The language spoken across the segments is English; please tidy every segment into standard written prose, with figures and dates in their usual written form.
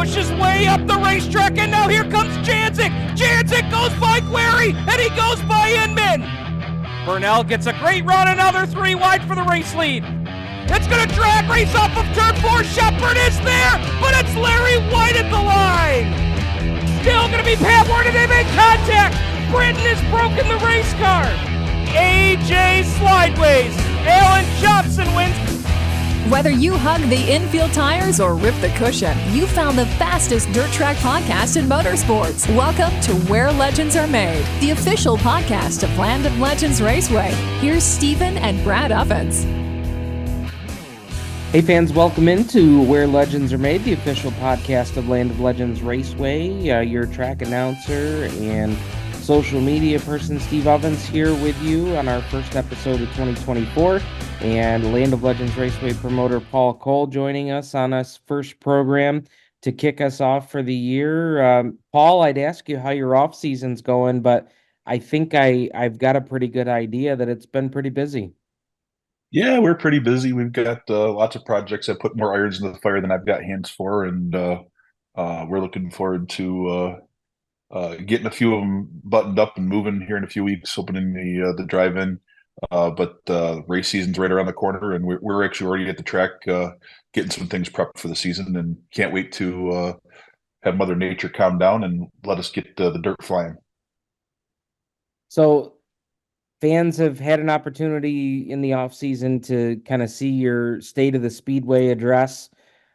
pushes way up the racetrack, and now here comes Janzik. Janzik goes by Query, and he goes by Inman. Burnell gets a great run, another 3 wide for the race lead. It's going to drag race off of turn 4. Shepard is there, but it's Larry White at the line. Still going to be Pat Ward, and they make contact. Britton has broken the race car. AJ Slideways. Alan Johnson wins. Whether you hug the infield tires or rip the cushion, you found the fastest dirt track podcast in motorsports. Welcome to Where Legends Are Made, the official podcast of Land of Legends Raceway. Here's Stephen and Brad Ovens. Hey fans, welcome into Where Legends Are Made, the official podcast of Land of Legends Raceway. Your track announcer and social media person, Steve Ovens, here with you on our first episode of 2024. And Land of Legends Raceway promoter Paul Cole joining us on this first program to kick us off for the year. Paul, I'd ask you how your off season's going, but I think I've got a pretty good idea that it's been pretty busy. Yeah, we're pretty busy. We've got lots of projects that put more irons in the fire than I've got hands for, and we're looking forward to getting a few of them buttoned up and moving here in a few weeks, opening the drive-in. But race season's right around the corner, and we're actually already at the track getting some things prepped for the season, and can't wait to have Mother Nature calm down and let us get the dirt flying. So fans have had an opportunity in the off season to kind of see your State of the Speedway address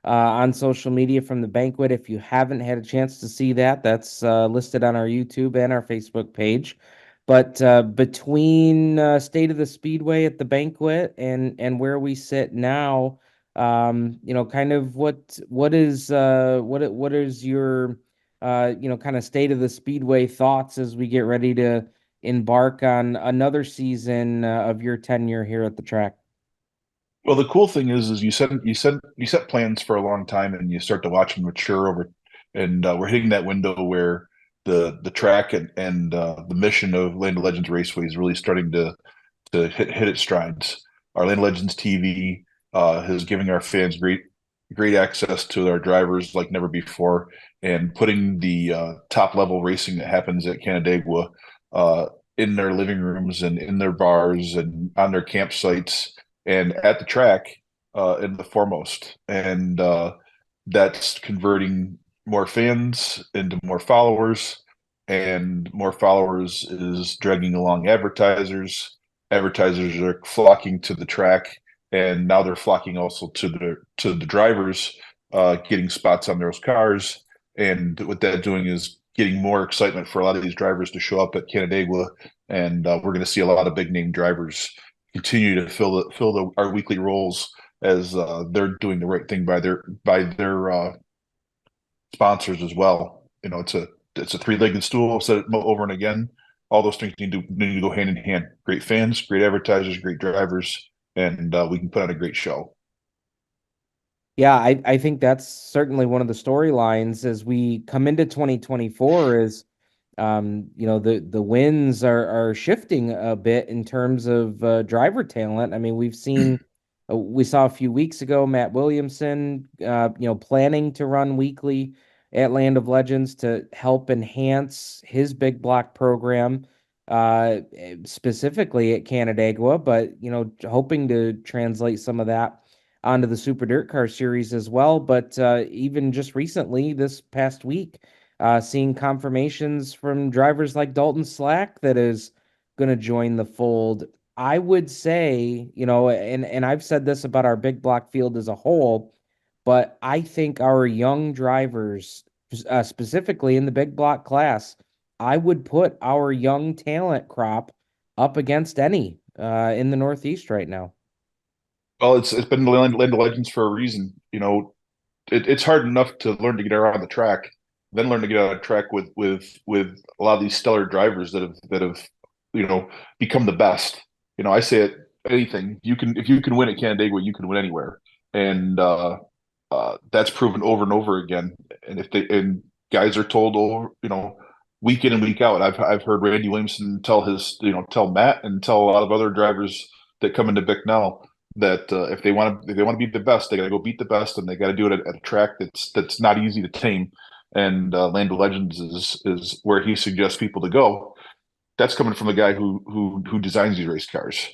on social media from the banquet. If you haven't had a chance to see that, that's listed on our YouTube and our Facebook page. But between State of the Speedway at the banquet and where we sit now, kind of what is your kind of State of the Speedway thoughts as we get ready to embark on another season of your tenure here at the track? Well, the cool thing is you set plans for a long time, and you start to watch them mature over, and we're hitting that window where the track and the mission of Land of Legends Raceway is really starting to hit its strides. Our Land of Legends TV is giving our fans great access to our drivers like never before, and putting the top level racing that happens at Canandaigua in their living rooms and in their bars and on their campsites and at the track in the foremost. And that's converting more fans into more followers, and more followers is dragging along advertisers. Advertisers are flocking to the track, and now they're flocking also to the drivers, getting spots on those cars. And what that's doing is getting more excitement for a lot of these drivers to show up at Canandaigua, and we're going to see a lot of big name drivers continue to fill our weekly roles as they're doing the right thing by their sponsors as well. You know, it's a three-legged stool. I've said it over and again. All those things need to go hand in hand. Great fans, great advertisers, great drivers, and we can put on a great show. Yeah, I think that's certainly one of the storylines as we come into 2024 is, the winds are shifting a bit in terms of driver talent. I mean, we saw a few weeks ago, Matt Williamson, planning to run weekly at Land of Legends to help enhance his big block program, specifically at Canandaigua, but, hoping to translate some of that onto the Super Dirt Car Series as well. But even just recently, this past week, seeing confirmations from drivers like Dalton Slack that is going to join the fold. I would say, and I've said this about our big block field as a whole, but I think our young drivers, specifically in the big block class, I would put our young talent crop up against any in the Northeast right now. Well, it's been Land of Legends for a reason. It's hard enough to learn to get around the track, then learn to get on a track with a lot of these stellar drivers that have become the best. I say it, anything if you can win at Canandaigua, you can win anywhere, and that's proven over and over again. And guys are told over, week in and week out. I've heard Randy Williamson tell Matt and tell a lot of other drivers that come into Bicknell that if they want to be the best, they got to go beat the best, and they got to do it at a track that's not easy to tame. And Land of Legends is where he suggests people to go. That's coming from a guy who designs these race cars.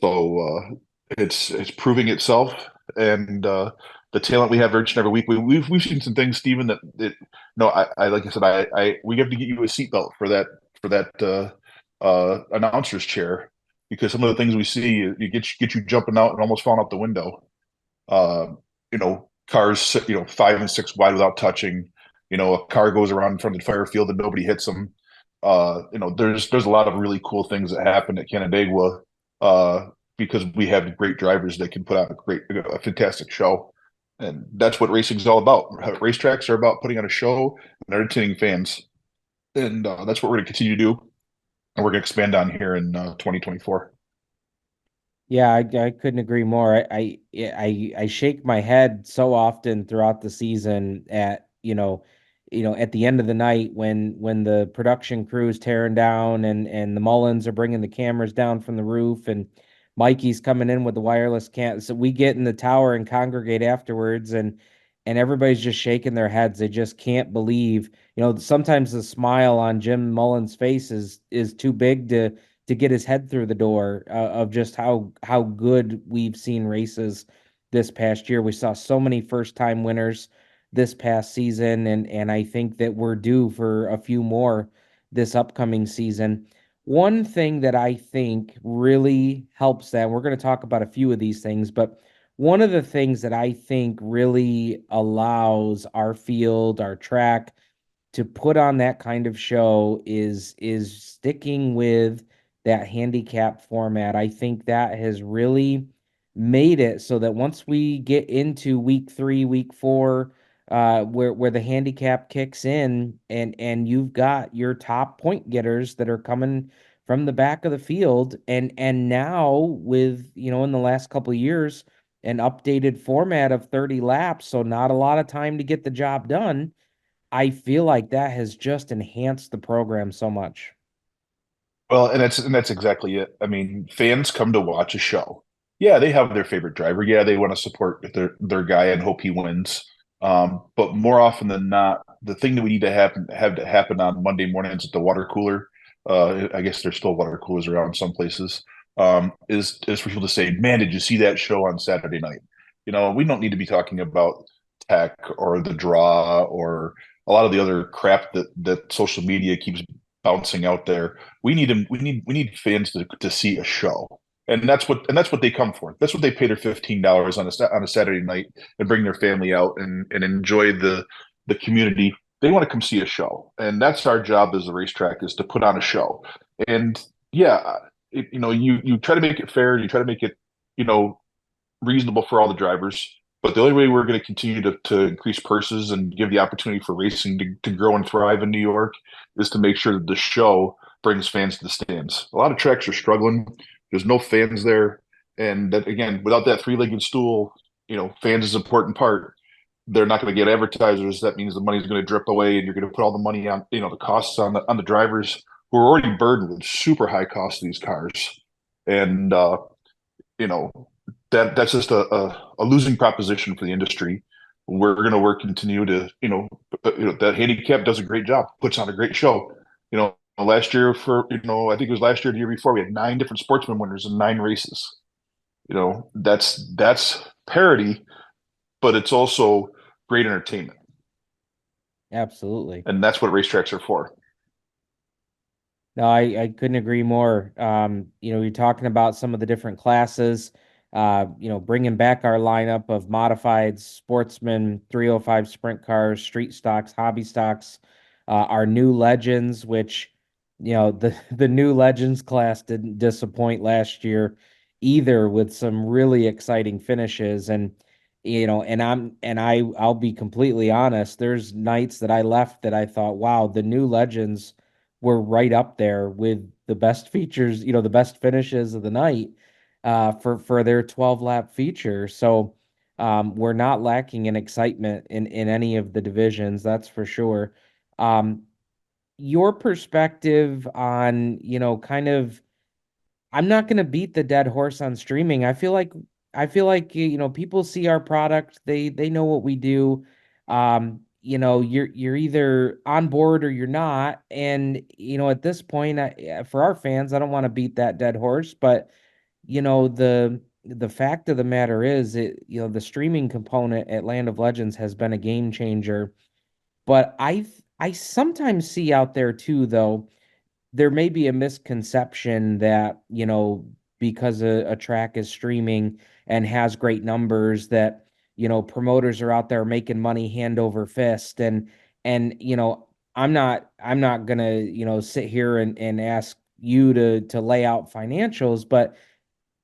So it's proving itself, and the talent we have each and every week. We've seen some things, Stephen. I like I said, I we have to get you a seatbelt for that announcer's chair, because some of the things we see, you get you jumping out and almost falling out the window. Uh, cars 5 and 6 wide without touching. A car goes around in front of the fire field and nobody hits them. There's a lot of really cool things that happen at Canandaigua, because we have great drivers that can put on a fantastic show, and that's what racing's all about. Racetracks are about putting on a show and entertaining fans, and that's what we're going to continue to do, and we're going to expand on here in 2024. Yeah, I couldn't agree more. I shake my head so often throughout the season at, at the end of the night when the production crew is tearing down and the Mullins are bringing the cameras down from the roof and Mikey's coming in with the wireless cam. So we get in the tower and congregate afterwards, and everybody's just shaking their heads. They just can't believe, sometimes the smile on Jim Mullins' face is too big to get his head through the door, of just how good we've seen races this past year. We saw so many first time winners this past season, and I think that we're due for a few more this upcoming season. One thing that I think really helps that, and we're going to talk about a few of these things, but one of the things that I think really allows our field, our track, to put on that kind of show is sticking with that handicap format. I think that has really made it so that once we get into week 3, week 4, where the handicap kicks in, and you've got your top point getters that are coming from the back of the field, and now with, in the last couple of years, an updated format of 30 laps, so not a lot of time to get the job done. I feel like that has just enhanced the program so much. Well, and that's exactly it. I mean, fans come to watch a show. Yeah, they have their favorite driver. Yeah, they want to support their guy and hope he wins. But more often than not, the thing that we need to have to happen on Monday mornings at the water cooler, I guess there's still water coolers around some places, is for people to say, "Man, did you see that show on Saturday night?" We don't need to be talking about tech or the draw or a lot of the other crap that social media keeps bouncing out there. We need fans to see a show, and that's what they come for. That's what they pay their $15 on a Saturday night and bring their family out and enjoy the community. They want to come see a show, and that's our job as a racetrack, is to put on a show. And yeah, you try to make it fair, you try to make it you know reasonable for all the drivers. But the only way we're going to continue to increase purses and give the opportunity for racing to grow and thrive in New York is to make sure that the show brings fans to the stands. A lot of tracks are struggling. There's no fans there. And that, again, without that three-legged stool, fans is an important part. They're not going to get advertisers. That means the money's going to drip away, and you're going to put all the money on, the costs on the drivers who are already burdened with super high costs of these cars. And you know, that's just a losing proposition for the industry. We're going to continue to, that handicap does a great job, puts on a great show. Last year I think it was last year, the year before, we had 9 different sportsman winners in 9 races. That's parity, but it's also great entertainment. Absolutely. And that's what racetracks are for. No, I couldn't agree more. You're talking about some of the different classes, bringing back our lineup of modified sportsman, 305 sprint cars, street stocks, hobby stocks, our new legends, which, the new legends class didn't disappoint last year either, with some really exciting finishes. And, I'll be completely honest, there's nights that I left that I thought, wow, the new legends were right up there with the best features, the best finishes of the night, for their 12 lap feature. So we're not lacking in excitement in any of the divisions, that's for sure. Your perspective on, kind of, I'm not going to beat the dead horse on streaming. I feel like I feel like people see our product, they know what we do. You're either on board or you're not. And at this point, for our fans, I don't want to beat that dead horse, but the fact of the matter is, the streaming component at Land of Legends has been a game changer. But I sometimes see out there too, though, there may be a misconception that, because a track is streaming and has great numbers, that, promoters are out there making money hand over fist. And, I'm not gonna, sit here and ask you to lay out financials, but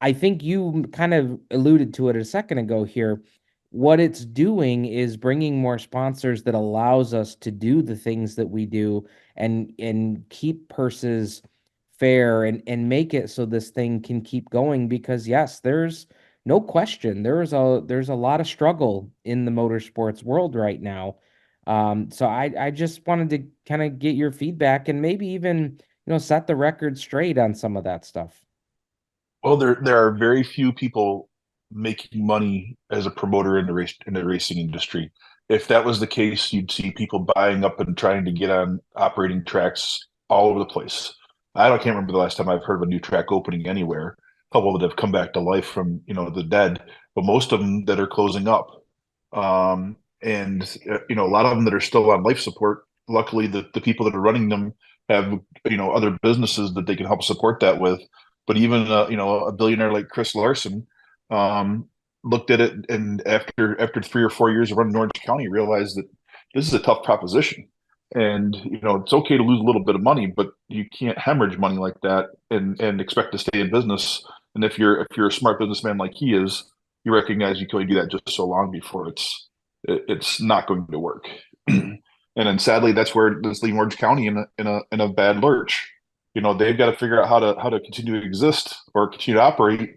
I think you kind of alluded to it a second ago here. What it's doing is bringing more sponsors that allows us to do the things that we do and keep purses fair and make it so this thing can keep going, because yes, there's no question there's a lot of struggle in the motorsports world right now. So I just wanted to kind of get your feedback and maybe even, set the record straight on some of that stuff. Well, there are very few people making money as a promoter in the racing industry. If that was the case, you'd see people buying up and trying to get on operating tracks all over the place. Can't remember the last time I've heard of a new track opening anywhere. A couple that have come back to life from the dead, but most of them that are closing up. And a lot of them that are still on life support. Luckily, the people that are running them have other businesses that they can help support that with. But even a billionaire like Chris Larson um, looked at it, and after 3 or 4 years of running Orange County, realized that this is a tough proposition. And it's okay to lose a little bit of money, but you can't hemorrhage money like that and expect to stay in business. And if you're a smart businessman like he is, you recognize you can only do that just so long before it's not going to work. And then sadly, that's where this leaving Orange County in a bad lurch. They've got to figure out how to continue to exist or continue to operate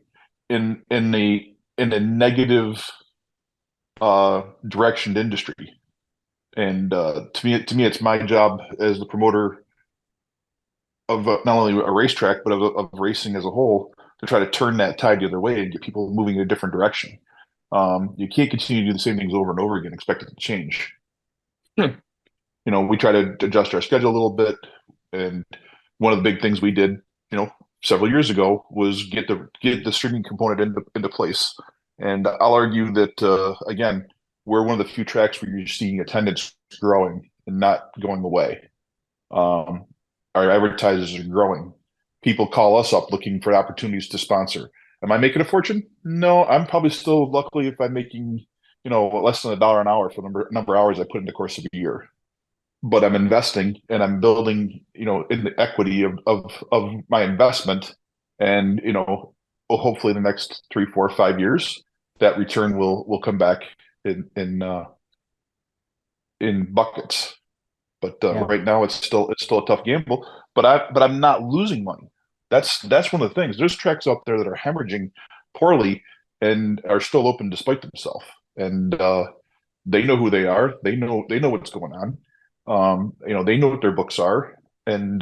in a negative directioned industry. And to me, it's my job as the promoter of not only a racetrack but of racing as a whole to try to turn that tide the other way and get people moving in a different direction. You can't continue to do the same things over and over again, expect it to change. We try to adjust our schedule a little bit. And one of the big things we did, several years ago was get the streaming component into place. And I'll argue that again, we're one of the few tracks where you're seeing attendance growing and not going away. Our advertisers are growing. People call us up looking for opportunities to sponsor. Am I making a fortune? No, I'm probably still luckily if I'm making, less than $1 an hour for the number of hours I put in the course of a year. But I'm investing and I'm building, in the equity of my investment. And, hopefully in the next 3, 4, 5 years, that return will come back in buckets. But Yeah. right now it's still a tough gamble. But I'm not losing money. That's one of the things. There's tracks out there that are hemorrhaging poorly and are still open despite themselves. And they know who they are. They know what's going on. They know what their books are, and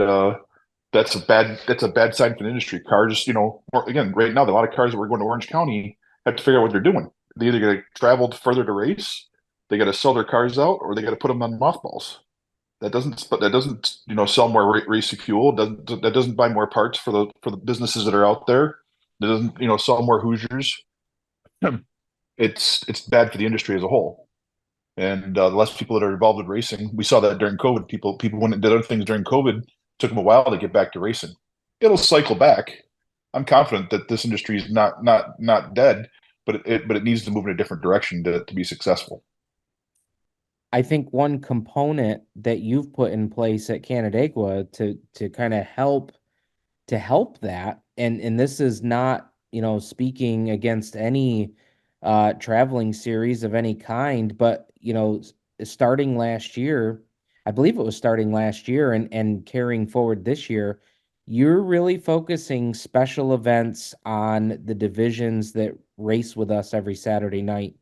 that's a bad sign for the industry. Cars, again, right now, a lot of cars that were going to Orange County have to figure out what they're doing. They either got to travel further to race, they got to sell their cars out, or they got to put them on mothballs. That doesn't sell more race fuel. That doesn't buy more parts for the businesses that are out there. That doesn't sell more Hoosiers. It's bad for the industry as a whole. And the less people that are involved with racing, we saw that during COVID. People went and did other things during COVID. It took them a while to get back to racing. It'll cycle back. I'm confident that this industry is not dead, but it needs to move in a different direction to be successful. I think one component that you've put in place at Canandaigua to kind of help that, and this is not, speaking against any traveling series of any kind, but starting last year, I believe it was starting last year and carrying forward this year, you're really focusing special events on the divisions that race with us every Saturday night.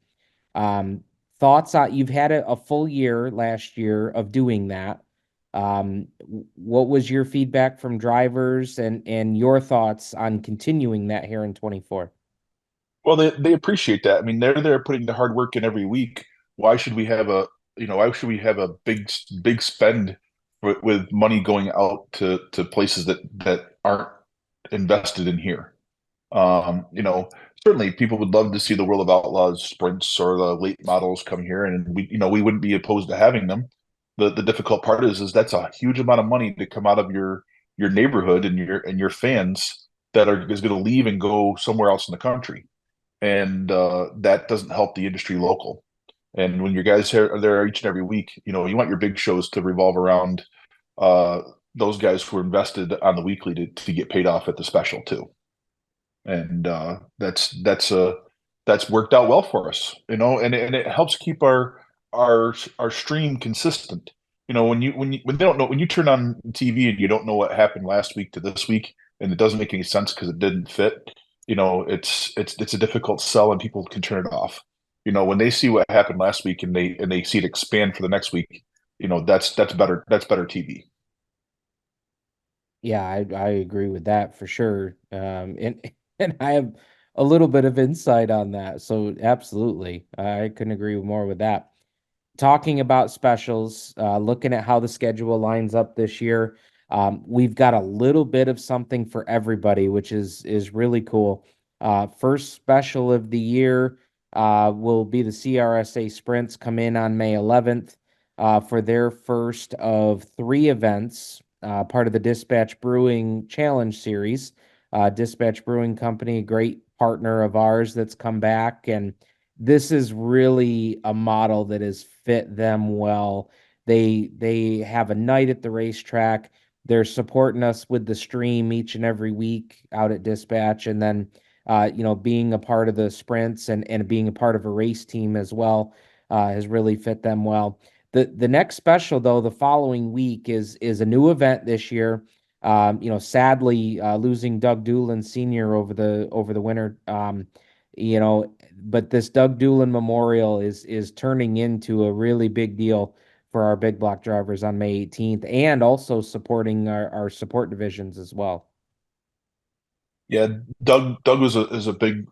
Um, Thoughts on, you've had a full year last year of doing that. What was your feedback from drivers and your thoughts on continuing that here in 24? Well, they appreciate that. I mean, they're there putting the hard work in every week. Why should we have a, why should we have a big spend with money going out to places that aren't invested in here? Certainly people would love to see the World of Outlaws sprints or the late models come here, and we wouldn't be opposed to having them. The difficult part is that's a huge amount of money to come out of your neighborhood and your fans that is going to leave and go somewhere else in the country, and that doesn't help the industry local. And when your guys are there each and every week, you want your big shows to revolve around uh, those guys who are invested on the weekly to get paid off at the special too. And that's worked out well for us, and it helps keep our stream consistent. When they don't know, when you turn on TV and you don't know what happened last week to this week, and it doesn't make any sense because it didn't fit. It's a difficult sell, and people can turn it off. When they see what happened last week and they see it expand for the next week, that's better TV. Yeah, I agree with that for sure. And and I have a little bit of insight on that. So absolutely, I couldn't agree more with that. Talking about specials, looking at how the schedule lines up this year, we've got a little bit of something for everybody, which is really cool. First special of the year will be the CRSA Sprints come in on May 11th for their first of three events, part of the Dispatch Brewing Challenge Series. Dispatch Brewing Company, a great partner of ours that's come back, and this is really a model that has fit them well. They have a night at the racetrack. They're supporting us with the stream each and every week out at Dispatch, and then being a part of the sprints and being a part of a race team as well has really fit them well. The next special though, the following week is a new event this year. Sadly, losing Doug Doolin Sr. over the winter. But this Doug Doolin Memorial is turning into a really big deal for our big block drivers on May 18th, and also supporting our support divisions as well. Yeah, Doug is a big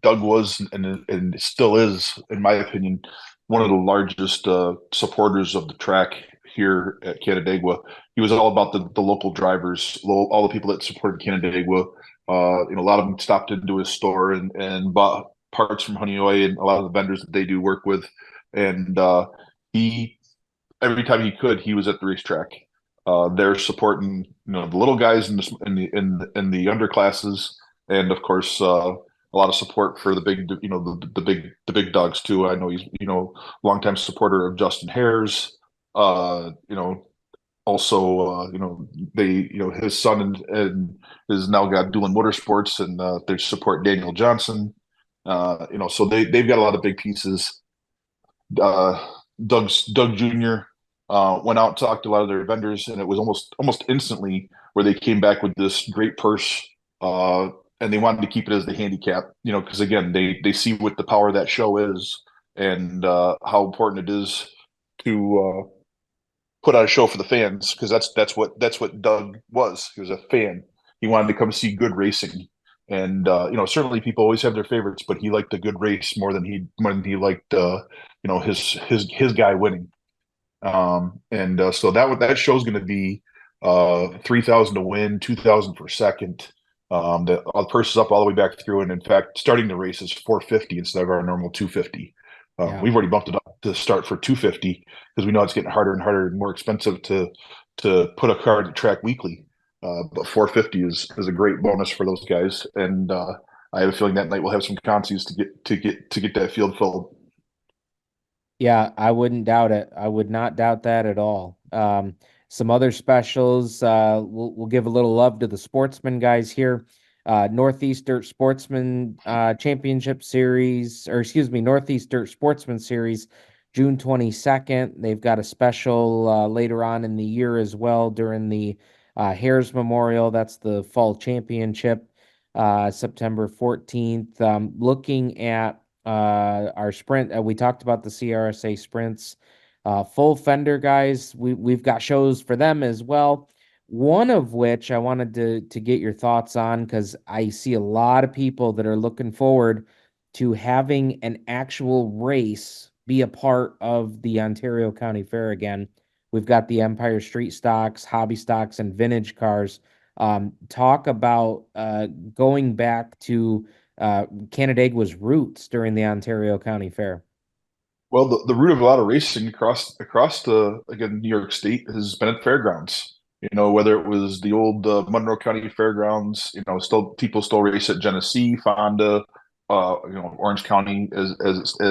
Doug was and still is, in my opinion, one of the largest supporters of the track here at Canandaigua. He was all about the local drivers, all the people that supported Canandaigua. A lot of them stopped into his store and bought parts from Honeoye and a lot of the vendors that they do work with. And he every time he could, he was at the racetrack. They're supporting the little guys in the underclasses, and of course a lot of support for the big the big dogs too. I know he's longtime supporter of Justin Hare's. Also they his son and has now got Doolin Motorsports, and they support Daniel Johnson. So they've got a lot of big pieces. uh, Doug Jr. Went out and talked to a lot of their vendors, and it was almost instantly where they came back with this great purse, and they wanted to keep it as the handicap, because again they see what the power of that show is, and how important it is to put on a show for the fans, because that's what Doug was. He was a fan. He wanted to come see good racing, and certainly people always have their favorites, but he liked a good race more than he liked his guy winning. And so that show's going to be 3,000 to win, 2,000 for second. The purse is up all the way back through, and in fact, starting the race is 450 instead of our normal 250. Yeah. We've already bumped it up to start for 250 because we know it's getting harder and harder and more expensive to put a car at the track weekly. But 450 is a great bonus for those guys, and I have a feeling that night we'll have some consies to get that field filled. Yeah, I wouldn't doubt it. I would not doubt that at all. Some other specials, we'll give a little love to the sportsman guys here. Northeast Dirt Sportsman Championship Series, or excuse me, Northeast Dirt Sportsman Series, June 22nd. They've got a special later on in the year as well during the Hares Memorial. That's the fall championship, September 14th. Looking at our sprint, we talked about the CRSA sprints. Full fender guys, we've got shows for them as well. One of which I wanted to get your thoughts on, because I see a lot of people that are looking forward to having an actual race be a part of the Ontario County Fair again. We've got the Empire Street Stocks, Hobby Stocks, and Vintage Cars. Talk about going back to Canandaigua's roots during the Ontario County Fair. Well, the root of a lot of racing across the again New York State has been at fairgrounds. Whether it was the old Monroe County Fairgrounds, still people still race at Genesee, Fonda, Orange County as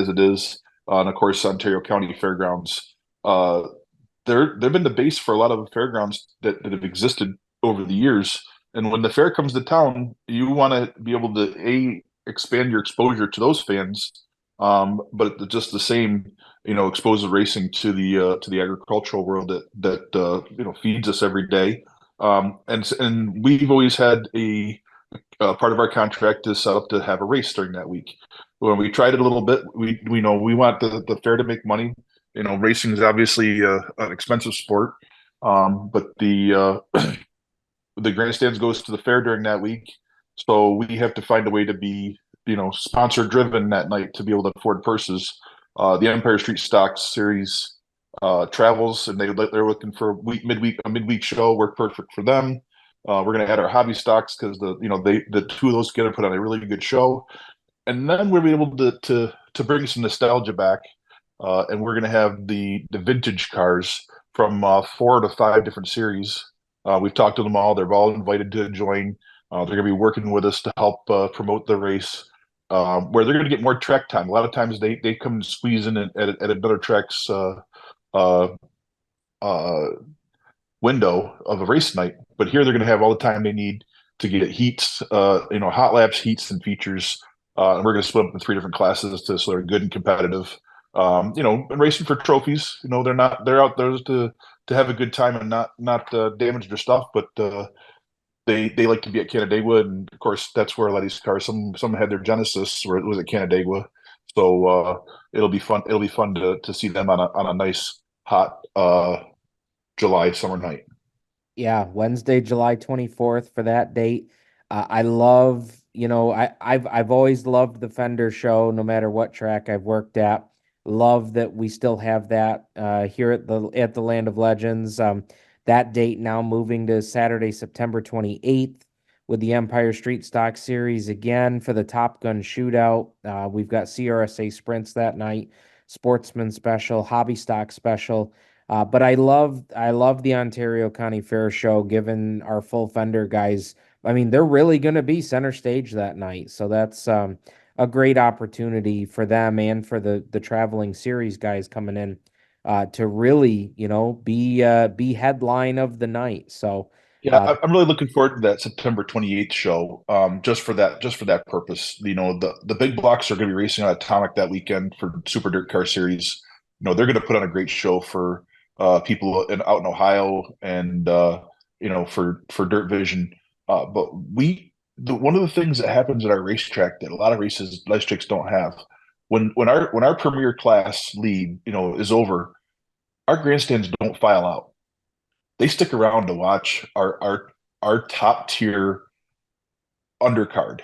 it is, and of course Ontario County Fairgrounds. They've been the base for a lot of fairgrounds that have existed over the years. And when the fair comes to town, you want to be able to expand your exposure to those fans, but just the same, expose the racing to the agricultural world that feeds us every day. And we've always had a part of our contract is set up to have a race during that week. When we tried it a little bit, we know we want the fair to make money. Racing is obviously an expensive sport, but the grandstands goes to the fair during that week, so we have to find a way to be sponsor driven that night to be able to afford purses. The Empire Street Stocks series travels, and they're looking for a midweek show. Work perfect for them. We're going to add our hobby stocks because the two of those together put on a really good show, and then we'll be able to bring some nostalgia back. And we're going to have the vintage cars from 4 to 5 different series. We've talked to them all. They're all invited to join. They're going to be working with us to help promote the race, where they're going to get more track time. A lot of times they come and squeeze in at another track's window of a race night. But here they're going to have all the time they need to get heats, hot laps, heats, and features. And we're going to split up in 3 different classes so they're good and competitive. And racing for trophies. They're out there to have a good time and not damage their stuff, but they like to be at Canandaigua, and of course that's where a lot of these cars. Some had their genesis where it was at Canandaigua, so it'll be fun. It'll be fun to see them on a nice hot July summer night. Yeah, Wednesday, July 24th for that date. I love, I've always loved the Fender show, no matter what track I've worked at. Love that we still have that here at the Land of Legends. That date now moving to Saturday, September 28th with the Empire Street Stock Series again for the Top Gun Shootout. We've got CRSA Sprints that night, Sportsman Special, Hobby Stock Special. But I love the Ontario County Fair show, given our full Fender guys. I mean, they're really going to be center stage that night. So that's a great opportunity for them and for the traveling series guys coming in to really, be headline of the night. So Yeah, I'm really looking forward to that September 28th show. Just for that purpose. The big blocks are going to be racing on Atomic that weekend for Super Dirt Car Series. They're going to put on a great show for people out in Ohio and for Dirt Vision. But one of the things that happens at our racetrack that a lot of racetracks don't have, when our premier class lead is over, our grandstands don't file out. They stick around to watch our top tier undercard.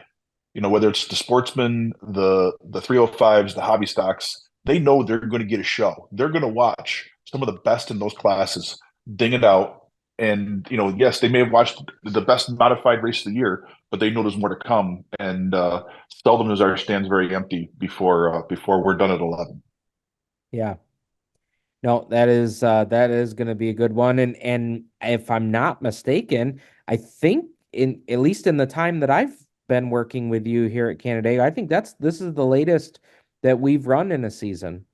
Whether it's the Sportsman, the 305s, the Hobby Stocks, they know they're going to get a show. They're going to watch some of the best in those classes, ding it out. And, yes, they may have watched the best modified race of the year, but they know there's more to come. And seldom is our stands very empty before we're done at 11. yeah. No, that is going to be a good one. And if I'm not mistaken, I think at least in the time that I've been working with you here at Canandaigua, I think this is the latest that we've run in a season.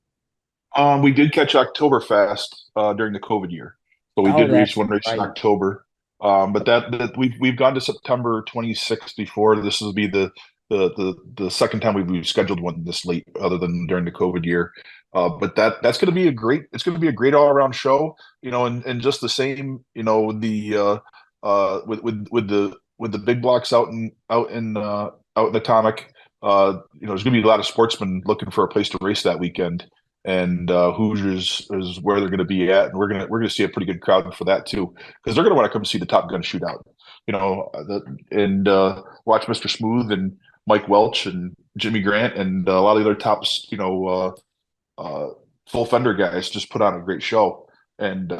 We did catch Oktoberfest during the COVID year, so we did reach one race in October. But that we've gone to September 26th before. This will be the second time we've scheduled one this late, other than during the COVID year. But that's going to be it's going to be a great all around show, and just the same, with the big blocks out in Atomic, there's going to be a lot of sportsmen looking for a place to race that weekend, and Hoosiers is where they're going to be at, and we're going to see a pretty good crowd for that too, because they're going to want to come see the Top Gun Shootout, and watch Mr. Smooth and Mike Welch and Jimmy Grant and a lot of the other tops, full fender guys just put on a great show. And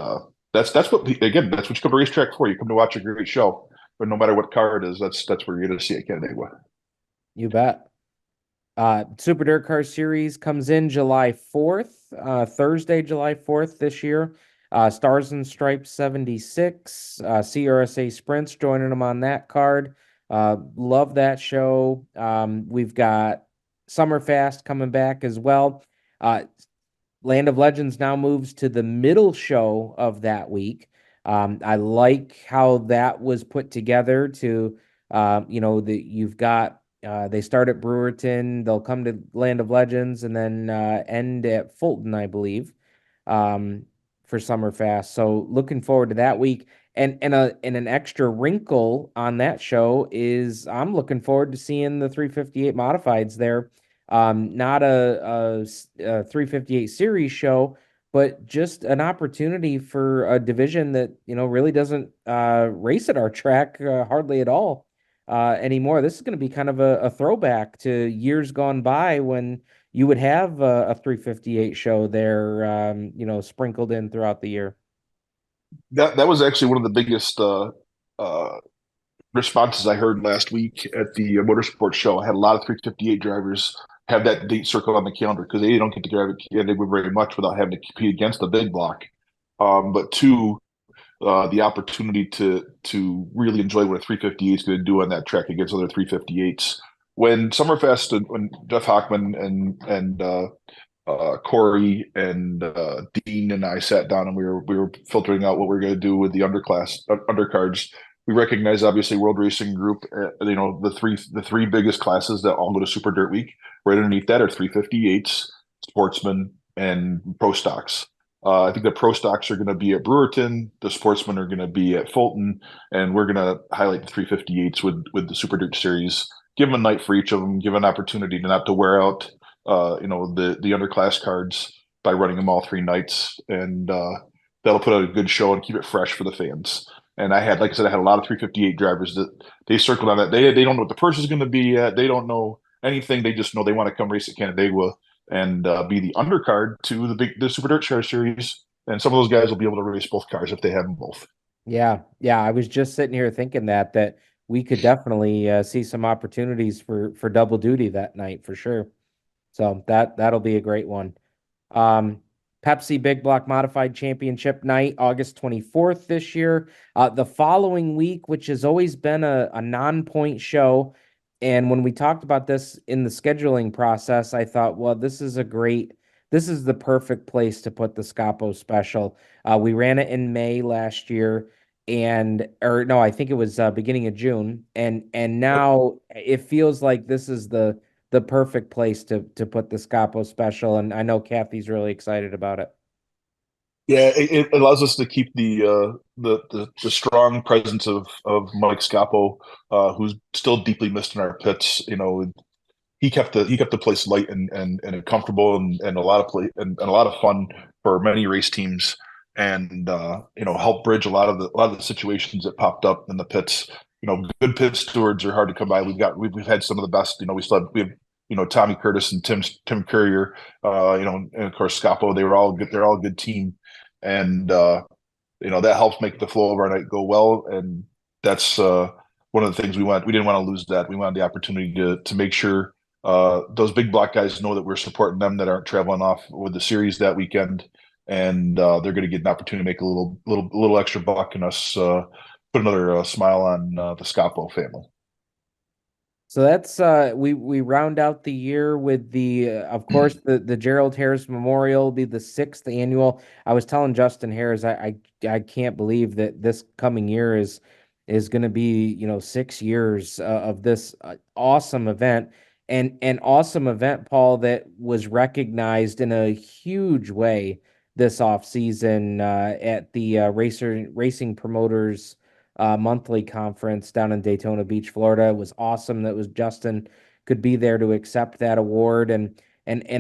that's what again, that's what you come to racetrack for. You come to watch a great show. But no matter what car it is, that's where you're going to see it, Canandaigua. You bet. Super Dirt Car Series comes in July 4th, Thursday, July 4th this year. Stars and Stripes 76, CRSA Sprints joining them on that card. Love that show. We've got Summerfast coming back as well. Land of Legends now moves to the middle show of that week. I like how that was put together to, you've got they start at Brewerton, they'll come to Land of Legends, and then end at Fulton, I believe, for Summerfast. So looking forward to that week. And an extra wrinkle on that show is I'm looking forward to seeing the 358 modifieds there. Not a 358 series show, but just an opportunity for a division that, really doesn't race at our track hardly at all anymore. This is going to be kind of a throwback to years gone by when you would have a 358 show there, sprinkled in throughout the year. That was actually one of the biggest responses I heard last week at the motorsports show. I had a lot of 358 drivers have that date circled on the calendar because they don't get to drive at Canandaigua very much without having to compete against the big block. But two, the opportunity to really enjoy what a 358 is going to do on that track against other 358s. When Summerfest and when Jeff Hockman and Corey and Dean and I sat down and we were filtering out what we are going to do with the undercards. We recognize obviously World Racing Group, the three biggest classes that all go to Super Dirt Week. Right underneath that are 358s, Sportsman, and Pro Stocks. I think the Pro Stocks are going to be at Brewerton, the Sportsmen are going to be at Fulton, and we're going to highlight the 358s with the Super Dirt Series. Give them a night for each of them. Give an opportunity to not to wear out, the underclass cards by running them all 3 nights, and that'll put out a good show and keep it fresh for the fans. And like I said, I had a lot of 358 drivers that they circled on that. They don't know what the purse is going to be yet. They don't know anything. They just know they want to come race at Canandaigua and be the undercard to the Super Dirt Car Series. And some of those guys will be able to race both cars if they have them both. Yeah. I was just sitting here thinking that we could definitely see some opportunities for double duty that night for sure. So that'll be a great one. Pepsi Big Block Modified Championship night, August 24th this year. The following week, which has always been a non-point show, and when we talked about this in the scheduling process, I thought, well, this is the perfect place to put the Scapo special. We ran it in May last year, I think it was beginning of June, and now it feels like this is the perfect place to put the Scapo special, and I know Kathy's really excited about it. Yeah, it allows us to keep the strong presence of Mike Scapo, who's still deeply missed in our pits. He kept the place light and comfortable and a lot of play and a lot of fun for many race teams, and help bridge a lot of the situations that popped up in the pits. Good pit stewards are hard to come by. We've had some of the best. We have Tommy Curtis and Tim Courier, and of course Scapo. They're all good. They're all a good team, and that helps make the flow of our night go well. And that's one of the things we want. We didn't want to lose that. We wanted the opportunity to make sure those big block guys know that we're supporting them that aren't traveling off with the series that weekend, and they're going to get an opportunity to make a little extra buck and us put another smile on the Scapo family. So that's we round out the year with the of course the Gerald Harris Memorial will be the 6th annual. I was telling Justin Harris I can't believe that this coming year is going to be 6 years of this awesome event, and an awesome event, Paul, that was recognized in a huge way this off season at the Racing Promoters monthly conference down in Daytona Beach, Florida. It was awesome that was Justin could be there to accept that award, and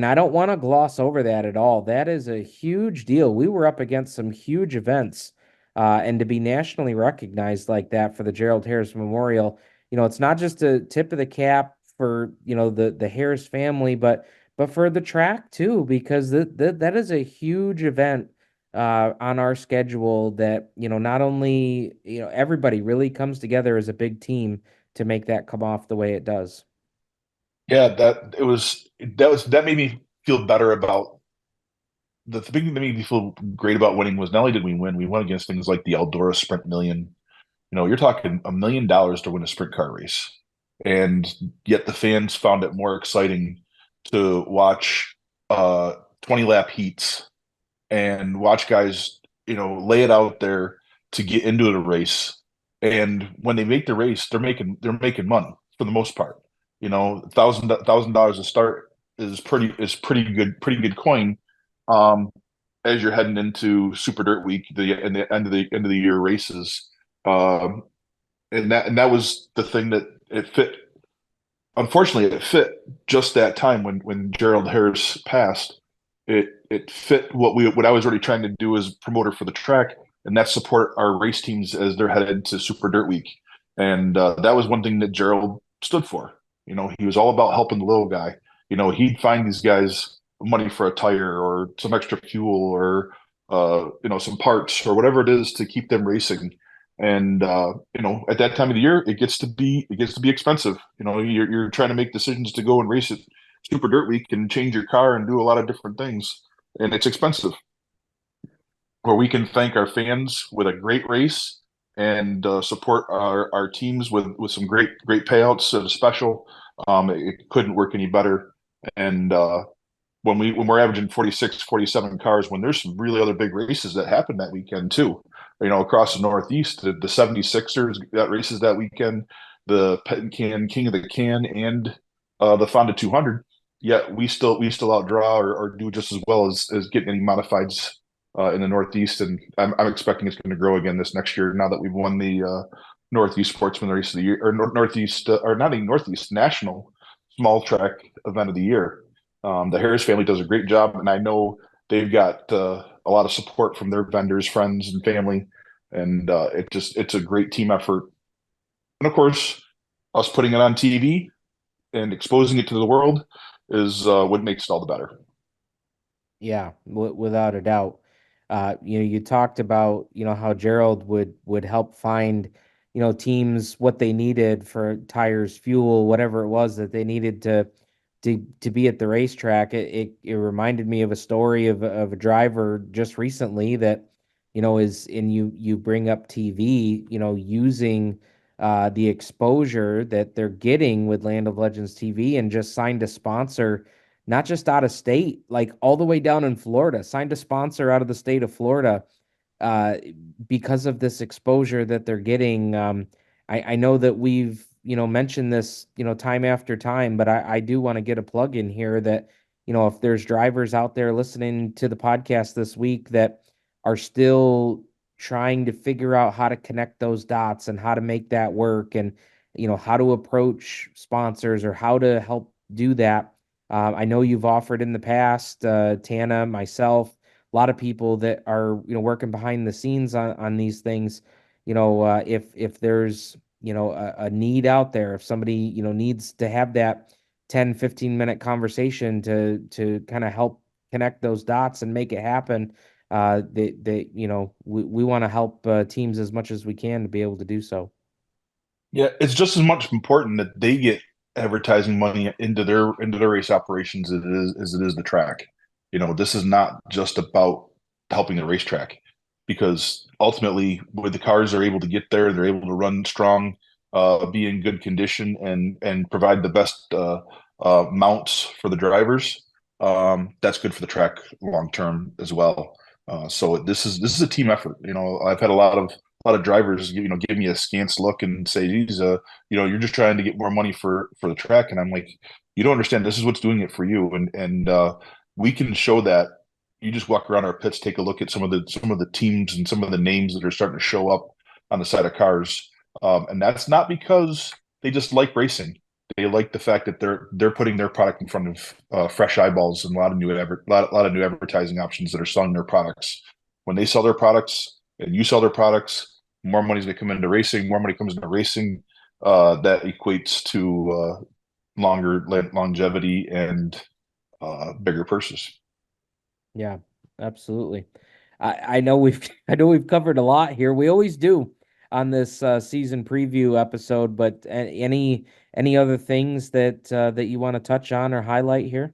I don't want to gloss over that at all. That is a huge deal. We were up against some huge events, and to be nationally recognized like that for the Gerald Harris Memorial, it's not just a tip of the cap for, the Harris family, but for the track too, because that is a huge event on our schedule that, not only, everybody really comes together as a big team to make that come off the way it does. Yeah, that made me feel better about the thing that made me feel great about winning was not only did we win, we won against things like the Eldora Sprint Million. You're talking $1 million to win a sprint car race. And yet the fans found it more exciting to watch 20 lap heats and watch guys, lay it out there to get into the race. And when they make the race, they're making money for the most part. $1,000 a start is pretty good coin. Um, as you're heading into Super Dirt Week, the end of the year races. And that was the thing that it fit. Unfortunately, it fit just that time when Gerald Harris passed. It fit what I was already trying to do as promoter for the track, and that's support our race teams as they're headed to Super Dirt Week. And that was one thing that Gerald stood for. He was all about helping the little guy. He'd find these guys money for a tire or some extra fuel or some parts or whatever it is to keep them racing. And at that time of the year, it gets to be expensive. You're trying to make decisions to go and race at Super Dirt Week and change your car and do a lot of different things, and it's expensive. Where we can thank our fans with a great race and support our teams with some great payouts at a special. It couldn't work any better. And when we're averaging 46, 47 cars, when there's some really other big races that happen that weekend too. Across the Northeast, the 76ers got races that weekend, the Pet and Can King of the Can, and the Fonda 200. Yet we still outdraw or do just as well as getting any modifieds in the Northeast, and I'm expecting it's going to grow again this next year. Now that we've won the Northeast Sportsman Race of the Year, or Northeast, or not even Northeast National Small Track Event of the Year. The Harris family does a great job, and I know they've got a lot of support from their vendors, friends, and family, and it's a great team effort. And of course, us putting it on TV and exposing it to the world is what makes it all the better. Yeah, without a doubt. You talked about, how Gerald would help find, teams what they needed for tires, fuel, whatever it was that they needed to be at the racetrack. It reminded me of a story of a driver just recently that, is in you bring up TV, using the exposure that they're getting with Land of Legends TV and just signed a sponsor, not just out of state, like all the way down in Florida, signed a sponsor out of the state of Florida uh, because of this exposure that they're getting. I know that we've, mentioned this, time after time, but I do want to get a plug in here that, if there's drivers out there listening to the podcast this week that are still trying to figure out how to connect those dots and how to make that work and, how to approach sponsors or how to help do that. I know you've offered in the past, Tana, myself, a lot of people that are, working behind the scenes on these things. If there's, a need out there, if somebody, needs to have that 10-15 minute conversation to kind of help connect those dots and make it happen, we want to help teams as much as we can to be able to do so. Yeah, it's just as much important that they get advertising money into their race operations as it is the track. This is not just about helping the racetrack, because ultimately, when the cars are able to get there, they're able to run strong, be in good condition, and provide the best mounts for the drivers. That's good for the track long term as well. So this is a team effort. I've had a lot of drivers, give me a askance look and say, "Geez, you're just trying to get more money for the track." And I'm like, "You don't understand. This is what's doing it for you." And we can show that. You just walk around our pits, take a look at some of the teams and some of the names that are starting to show up on the side of cars. And that's not because they just like racing. They like the fact that they're putting their product in front of fresh eyeballs and a lot of new advertising options that are selling their products. When they sell their products and you sell their products, more money's going to come into racing. More money comes into racing. That equates to longer longevity and bigger purses. Yeah, absolutely. I know we've I know we've covered a lot here. We always do on this season preview episode, but any other things that that you want to touch on or highlight here?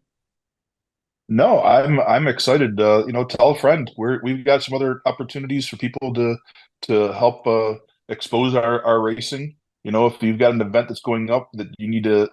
No, I'm excited. Tell a friend. We've got some other opportunities for people to help expose our racing. If you've got an event that's going up that you need to,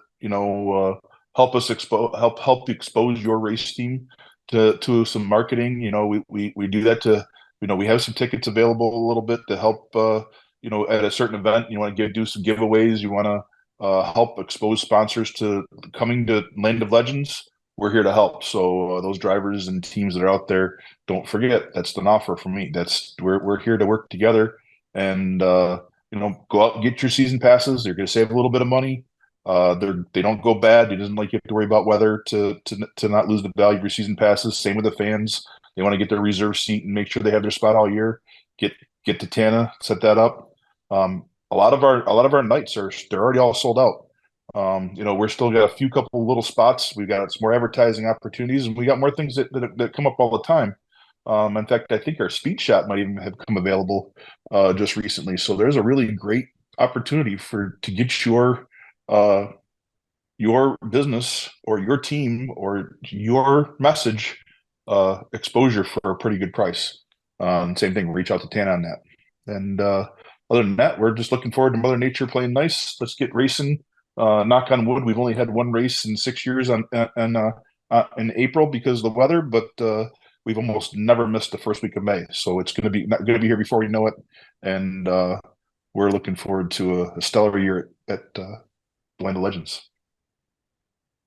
help us help expose your race team to some marketing. We do that to, we have some tickets available a little bit to help. At a certain event, you want to do some giveaways. You want to help expose sponsors to coming to Land of Legends. We're here to help. So those drivers and teams that are out there, don't forget that's an offer for me. We're here to work together and go out and get your season passes. They're going to save a little bit of money. They don't go bad. It doesn't like you have to worry about weather to not lose the value of your season passes. Same with the fans. They want to get their reserve seat and make sure they have their spot all year. Get to Tana, set that up. A lot of our nights they're already all sold out. We're still got a few couple little spots. We've got some more advertising opportunities, and we got more things that come up all the time. In fact, I think our speed shot might even have come available just recently. So there's a really great opportunity to get your business or your team or your message exposure for a pretty good price. Same thing, reach out to Tana on that. And other than that, we're just looking forward to Mother Nature playing nice. Let's get racing. Knock on wood, we've only had one race in 6 years in April because of the weather, but we've almost never missed the first week of May. So it's going to be here before we know it, and we're looking forward to a stellar year at Land of Legends.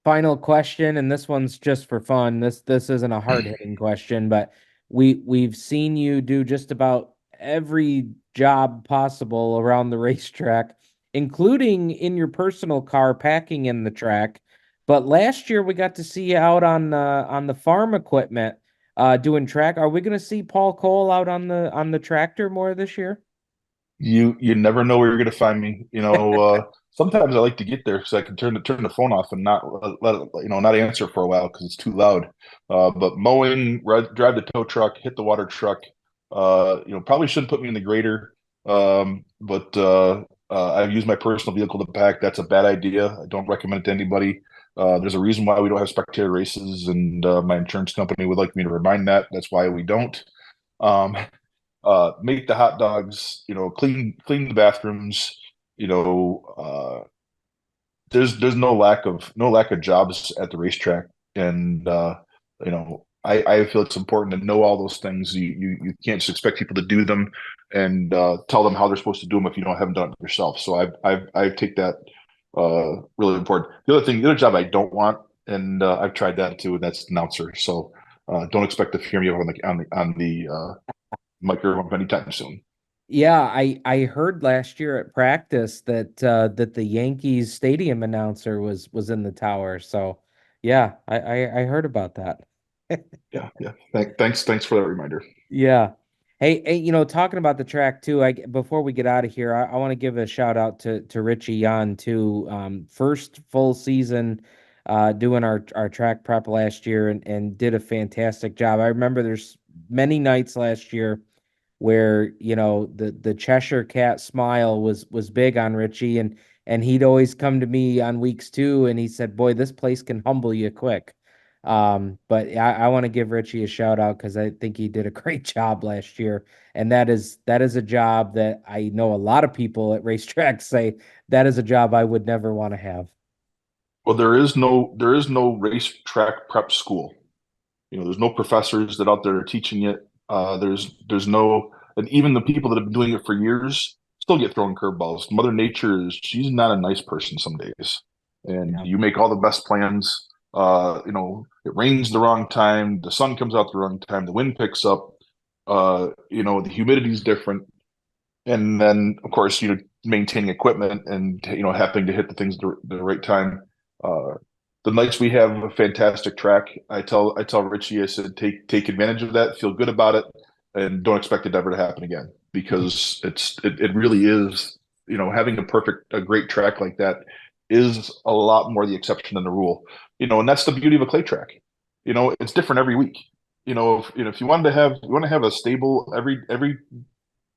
Final question, and this one's just for fun. This isn't a hard-hitting question, but we've seen you do just about every job possible around the racetrack, including in your personal car packing in the track. But last year we got to see you out on the farm equipment doing track. Are we going to see Paul Cole out on the tractor more this year? You never know where you're going to find me. Sometimes I like to get there so I can turn the phone off and not let it, not answer for a while because it's too loud. But mowing, drive the tow truck, hit the water truck. Probably shouldn't put me in the grader. But I've used my personal vehicle to pack. That's a bad idea. I don't recommend it to anybody. There's a reason why we don't have spectator races, and my insurance company would like me to remind that. That's why we don't. Um, Make the hot dogs, clean the bathrooms, there's no lack of jobs at the racetrack. And I feel it's important to know all those things. You can't just expect people to do them and tell them how they're supposed to do them if you haven't done it yourself. So I take that really important. The other job I don't want, and I've tried that too, and that's announcer. So don't expect to hear me on the microphone anytime soon. Yeah, I heard last year at practice that that the Yankees stadium announcer was in the tower. So yeah, I heard about that. Yeah, yeah. Thanks for that reminder. Yeah. Hey, talking about the track too, before we get out of here, I want to give a shout out to Richie Yan too. First full season doing our track prep last year and did a fantastic job. I remember there's many nights last year where the Cheshire Cat smile was big on Richie, and he'd always come to me on weeks too, and he said, "Boy, this place can humble you quick." But I want to give Richie a shout out because I think he did a great job last year, and that is a job that I know a lot of people at racetracks say that is a job I would never want to have. Well, there is no racetrack prep school. There's no professors that out there are teaching it. There's no, and even the people that have been doing it for years still get thrown curveballs. Mother Nature she's not a nice person some days, and Yeah. you make all the best plans. It rains the wrong time, the sun comes out the wrong time, the wind picks up. The humidity is different, and then of course maintaining equipment and happening to hit the things the right time. Uh, the nights we have a fantastic track, I tell Richie, I said take advantage of that, feel good about it, and don't expect it ever to happen again because it really is, having a great track like that. is a lot more the exception than the rule. And that's the beauty of a clay track. It's different every week. If you want to have a stable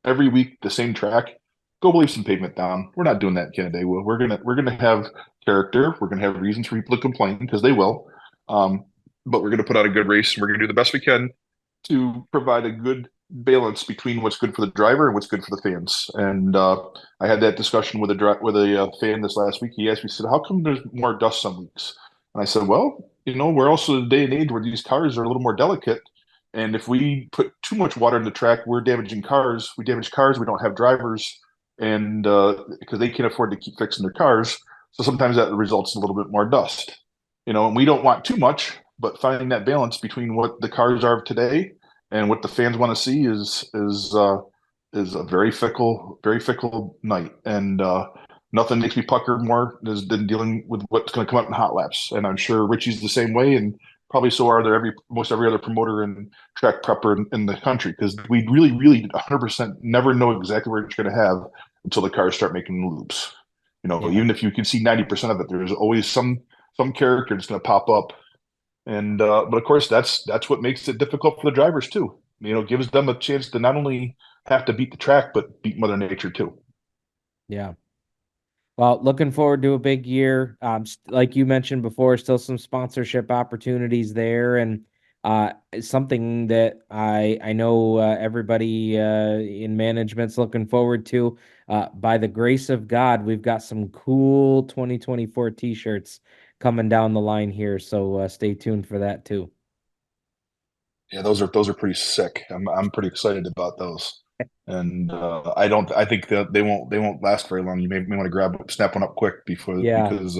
every week the same track, go leave some pavement down. We're not doing that in Canandaigua. We're gonna have character. We're gonna have reasons for people to complain, because they will. But we're gonna put out a good race, and we're gonna do the best we can to provide a good balance between what's good for the driver and what's good for the fans. And I had that discussion with a fan this last week. He asked me, he said, "How come there's more dust some weeks?" And I said, "Well, we're also in a day and age where these cars are a little more delicate. And if we put too much water in the track, we're damaging cars. We damage cars. We don't have drivers, and because they can't afford to keep fixing their cars. So sometimes that results in a little bit more dust. And we don't want too much, but finding that balance between what the cars are today and what the fans want to see is a very fickle night. And nothing makes me pucker more than dealing with what's going to come up in hot laps. And I'm sure Richie's the same way, and probably so are there most every other promoter and track prepper in the country, because we really 100% never know exactly where it's going to have until the cars start making loops. Even if you can see 90% of it, there's always some character that's going to pop up. And but of course that's what makes it difficult for the drivers too. Gives them a chance to not only have to beat the track, but beat Mother Nature too. Yeah. Well, looking forward to a big year. Like you mentioned before, still some sponsorship opportunities there, and something that I know everybody in management's looking forward to. By the grace of God, we've got some cool 2024 T-shirts coming down the line here, so stay tuned for that too. Yeah, those are pretty sick. I'm pretty excited about those. And I think that they won't last very long. You may want to snap one up quick because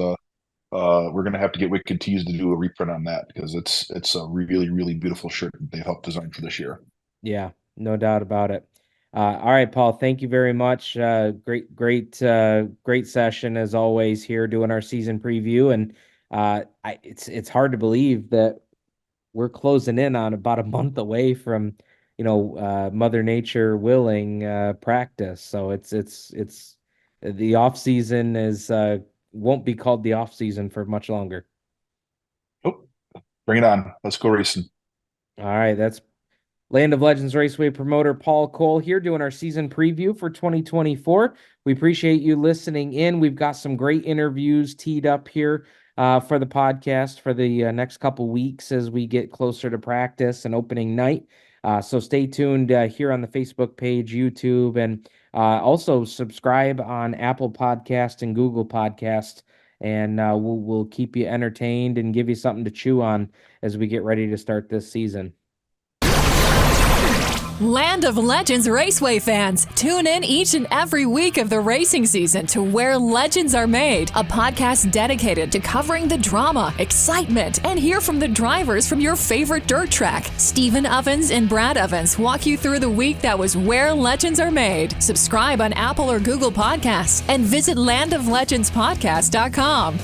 we're gonna have to get Wicked Tees to do a reprint on that, because it's a really beautiful shirt that they've helped design for this year. Yeah, no doubt about it. All right, Paul, thank you very much. Great session as always here doing our season preview. And it's hard to believe that we're closing in on about a month away from Mother Nature willing practice. So it's the off season won't be called the off season for much longer. Nope. Bring it on. Let's go racing. All right, that's Land of Legends Raceway promoter Paul Cole here doing our season preview for 2024. We appreciate you listening in. We've got some great interviews teed up here for the podcast for the next couple weeks as we get closer to practice and opening night. So stay tuned here on the Facebook page, YouTube, and also subscribe on Apple Podcast and Google Podcast. And we'll keep you entertained and give you something to chew on as we get ready to start this season. Land of Legends Raceway fans, tune in each and every week of the racing season to Where Legends Are Made, a podcast dedicated to covering the drama, excitement, and hear from the drivers from your favorite dirt track. Stephen Ovens and Brad Ovens walk you through the week that was Where Legends Are Made. Subscribe on Apple or Google Podcasts and visit landoflegendspodcast.com.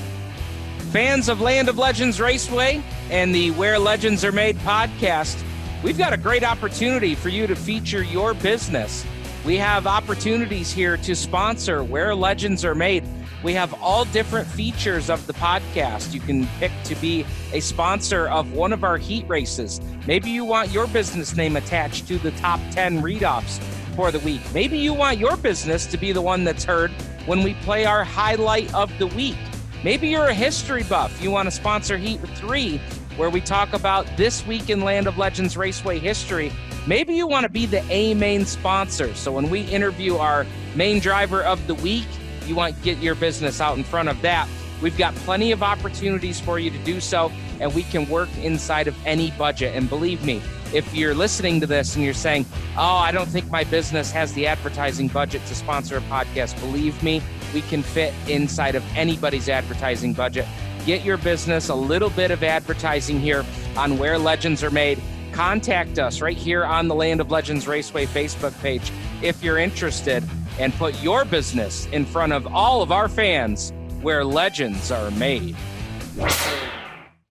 Fans of Land of Legends Raceway and the Where Legends Are Made podcast, we've got a great opportunity for you to feature your business. We have opportunities here to sponsor Where Legends Are Made. We have all different features of the podcast. You can pick to be a sponsor of one of our heat races. Maybe you want your business name attached to the top 10 read-offs for the week. Maybe you want your business to be the one that's heard when we play our highlight of the week. Maybe you're a history buff. You want to sponsor Heat 3, where we talk about this week in Land of Legends Raceway history. Maybe you want to be the main sponsor. So when we interview our main driver of the week, you want to get your business out in front of that. We've got plenty of opportunities for you to do so, and we can work inside of any budget. And believe me, if you're listening to this and you're saying, oh, I don't think my business has the advertising budget to sponsor a podcast, believe me, we can fit inside of anybody's advertising budget. Get your business a little bit of advertising here on Where Legends Are Made. Contact us right here on the Land of Legends Raceway Facebook page if you're interested, and put your business in front of all of our fans where legends are made.